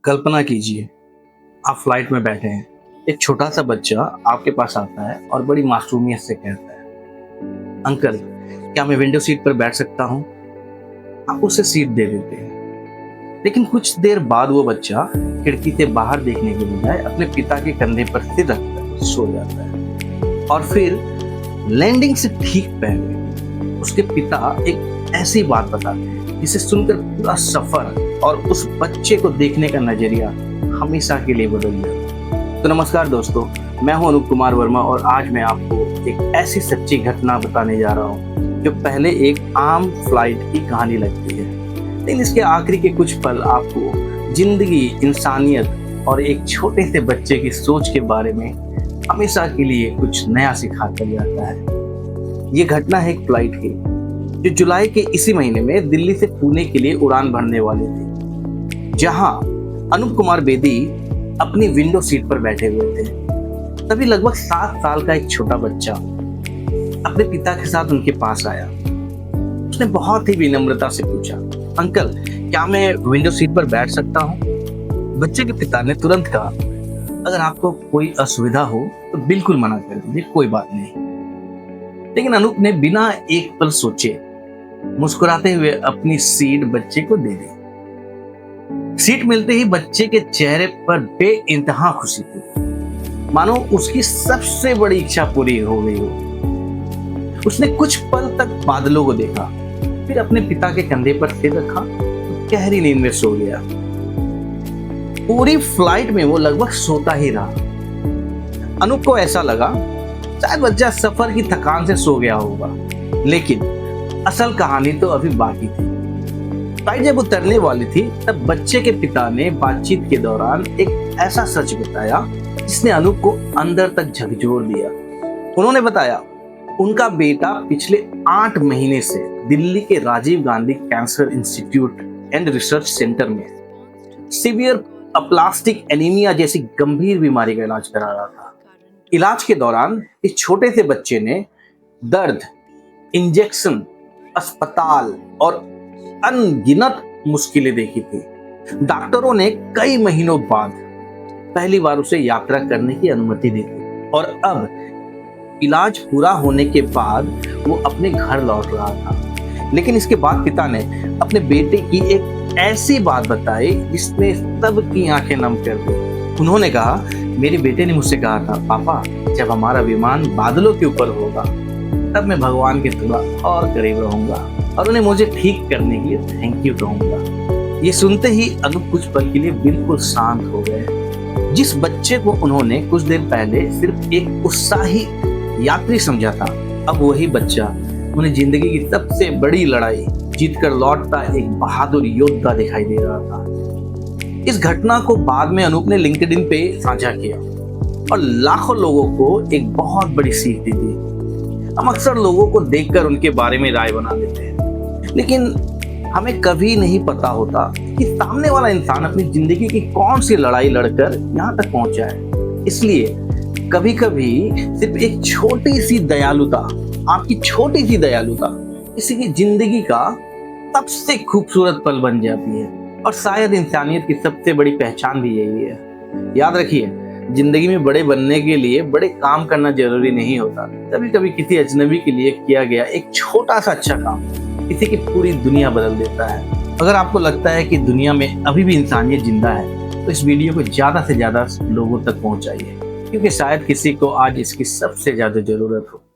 कल्पना कीजिए, आप फ्लाइट में बैठे हैं। एक छोटा सा बच्चा आपके पास आता है और बड़ी मासूमियत से कहता है, अंकल, क्या मैं विंडो सीट पर बैठ सकता हूँ? आप उसे सीट दे देते हैं, लेकिन कुछ देर बाद वो बच्चा खिड़की से बाहर देखने के बजाय अपने पिता के कंधे पर सिर रखकर सो जाता है। और फिर लैंडिंग से ठीक पहले उसके पिता एक ऐसी बात बताते हैं जिसे सुनकर पूरा सफर और उस बच्चे को देखने का नजरिया हमेशा के लिए बदल जाता। तो नमस्कार दोस्तों, मैं हूं अनूप कुमार वर्मा और आज मैं आपको एक ऐसी सच्ची घटना बताने जा रहा हूं जो पहले एक आम फ्लाइट की कहानी लगती है, लेकिन इसके आखिरी के कुछ पल आपको जिंदगी, इंसानियत और एक छोटे से बच्चे की सोच के बारे में हमेशा के लिए कुछ नया सिखा कर जाता है। ये घटना है एक फ्लाइट की जो जुलाई के इसी महीने में दिल्ली से पुणे के लिए उड़ान भरने वाली थी, जहां अनूप कुमार बेदी अपनी विंडो सीट पर बैठे हुए थे। तभी लगभग 7 साल का एक छोटा बच्चा अपने पिता के साथ उनके पास आया। उसने बहुत ही विनम्रता से पूछा, अंकल, क्या मैं विंडो सीट पर बैठ सकता हूँ? बच्चे के पिता ने तुरंत कहा, अगर आपको कोई असुविधा हो तो बिल्कुल मना कर दीजिए, कोई बात नहीं। लेकिन अनूप ने बिना एक पल सोचे मुस्कुराते हुए अपनी सीट बच्चे को दे दी। सीट मिलते ही बच्चे के चेहरे पर बेइंतहा खुशी थी, मानो उसकी सबसे बड़ी इच्छा पूरी हो गई हो। उसने कुछ पल तक बादलों को देखा, फिर अपने पिता के कंधे पर सिर रखा, गहरी नींद में सो गया। पूरी फ्लाइट में वो लगभग सोता ही रहा। अनूप को ऐसा लगा शायद बच्चा सफर की थकान से सो गया होगा, लेकिन असल कहानी तो अभी बाकी थी। फ्लाइट जब उतरने वाली थी तब बच्चे के पिता ने बातचीत के दौरान एक ऐसा सच बताया जिसने अनूप को अंदर तक झकझोर दिया। उन्होंने बताया, उनका बेटा पिछले 8 महीने से दिल्ली के Rajiv Gandhi cancer institute and research centre में सीवियर अप्लास्टिक एनीमिया जैसी गंभीर बीमारी का इलाज करा रहा था। इलाज के दौरान इस छोटे से बच्चे ने दर्द, इंजेक्शन, अस्पताल और अनगिनत मुश्किलें देखी थी। डॉक्टरों ने कई महीनों बाद पहली बार उसे यात्रा करने की अनुमति दी थी और अब इलाज पूरा होने के बाद वो अपने घर लौट रहा था। लेकिन इसके बाद पिता ने अपने बेटे की एक ऐसी बात बताई जिसने सबकी आंखें नम कर दी। उन्होंने कहा, मेरे बेटे ने मुझसे कहा था, पापा, जब हमारा विमान बादलों के ऊपर होगा तब मैं भगवान के थोड़ा और करीब रहूंगा और उन्हें मुझे ठीक करने के लिए थैंक यू कहूंगा। ये सुनते ही अनूप कुछ पल के लिए बिल्कुल शांत हो गए। जिस बच्चे को उन्होंने कुछ देर पहले सिर्फ एक उत्साही यात्री समझा था, अब वही बच्चा उन्हें जिंदगी की सबसे बड़ी लड़ाई जीतकर लौटता एक बहादुर योद्धा दिखाई दे रहा था। इस घटना को बाद में अनूप ने लिंक्डइन पे साझा किया और लाखों लोगों को एक बहुत बड़ी सीख दी थी। हम अक्सर लोगों को देखकर उनके बारे में राय बना देते हैं, लेकिन हमें कभी नहीं पता होता कि सामने वाला इंसान अपनी जिंदगी की कौन सी लड़ाई लड़कर यहाँ तक पहुंचा है। इसलिए कभी कभी सिर्फ एक छोटी सी दयालुता, आपकी छोटी सी दयालुता किसी की जिंदगी का सबसे खूबसूरत पल बन जाती है और शायद इंसानियत की सबसे बड़ी पहचान भी यही है। याद रखिए, जिंदगी में बड़े बनने के लिए बड़े काम करना जरूरी नहीं होता। कभी कभी किसी अजनबी के लिए किया गया एक छोटा सा अच्छा काम किसी की पूरी दुनिया बदल देता है। अगर आपको लगता है कि दुनिया में अभी भी इंसानियत जिंदा है तो इस वीडियो को ज्यादा से ज्यादा लोगों तक पहुंचाइए, क्योंकि शायद किसी को आज इसकी सबसे ज्यादा जरूरत हो।